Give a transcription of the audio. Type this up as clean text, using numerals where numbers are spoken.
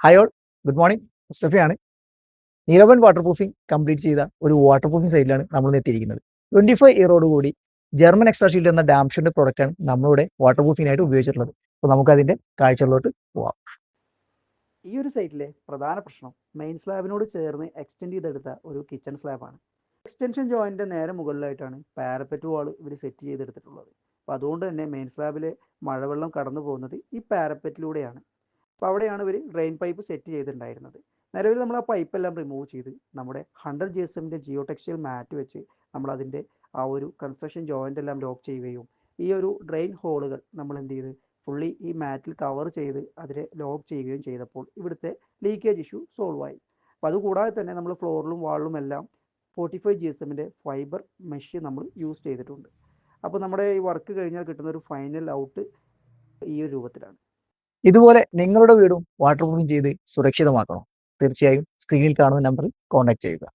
Hi all, good morning. മുസ്തഫയാണ്. നീലവൻ waterproofing complete ചെയ്ത ഒരു വാട്ടർ പ്രൂഫിംഗ് സൈറ്റിലാണ് നമ്മൾ എത്തിയിരിക്കുന്നത്. 25 ഇയറോട് കൂടി ജർമ്മൻ എക്സ്ട്രാ ഷീൽഡ് എന്ന ഡാംഷന്റെ പ്രൊഡക്റ്റാണ് നമ്മളുടെ വാട്ടർ പ്രൂഫിംഗിനായിട്ട് ഉപയോഗിച്ചിട്ടുള്ളത്. അപ്പോൾ നമുക്കതിന്റെ കാഴ്ചകളിലോട്ട് പോവാം. ഈ ഒരു സൈറ്റിലെ പ്രധാന പ്രശ്നം മെയിൻ സ്ലാബിനോട് ചേർന്ന് എക്സ്റ്റെൻഡ് ചെയ്തെടുത്ത ഒരു കിച്ചൺ സ്ലാബാണ്. എക്സ്റ്റൻഷൻ ജോയിൻ്റെ നേരെ മുകളിലായിട്ടാണ് പാരപ്പറ്റ് വാൾ ഇവർ സെറ്റ് ചെയ്തെടുത്തിട്ടുള്ളത്. അപ്പോൾ അതുകൊണ്ട് തന്നെ മെയിൻ സ്ലാബിലെ മഴവെള്ളം കടന്നു പോകുന്നത് ഈ പാരപ്പറ്റിലൂടെയാണ്. അപ്പോൾ അവിടെയാണ് ഇവർ ഡ്രെയിൻ പൈപ്പ് സെറ്റ് ചെയ്തിട്ടുണ്ടായിരുന്നത്. നിലവിൽ നമ്മൾ ആ പൈപ്പ് എല്ലാം റിമൂവ് ചെയ്ത് നമ്മുടെ 100 GSMൻ്റെ ജിയോ ടെക്സ്റ്റൈൽ മാറ്റ് വെച്ച് നമ്മളതിൻ്റെ ആ ഒരു കൺസ്ട്രക്ഷൻ ജോയിൻ്റ് എല്ലാം ലോക്ക് ചെയ്യുകയും ഈ ഒരു ഡ്രെയിൻ ഹോളുകൾ നമ്മൾ എന്ത് ചെയ്ത് ഫുള്ളി ഈ മാറ്റിൽ കവർ ചെയ്ത് അതിനെ ലോക്ക് ചെയ്യുകയും ചെയ്തപ്പോൾ ഇവിടുത്തെ ലീക്കേജ് ഇഷ്യൂ സോൾവ് ആയി. അപ്പോൾ അതുകൂടാതെ തന്നെ നമ്മൾ ഫ്ലോറിലും വാളിലും എല്ലാം 45 GSMൻ്റെ ഫൈബർ മെഷ് നമ്മൾ യൂസ് ചെയ്തിട്ടുണ്ട്. അപ്പോൾ നമ്മുടെ ഈ വർക്ക് കഴിഞ്ഞാൽ കിട്ടുന്ന ഒരു ഫൈനൽ ഔട്ട് ഈ ഒരു രൂപത്തിലാണ്. ഇതുപോലെ നിങ്ങളുടെ വീടും വാട്ടർ പ്രൂഫിംഗ് ചെയ്ത് സുരക്ഷിതമാക്കണം. തീർച്ചയായും സ്ക്രീനിൽ കാണുന്ന നമ്പറിൽ കോൺടാക്ട് ചെയ്യുക.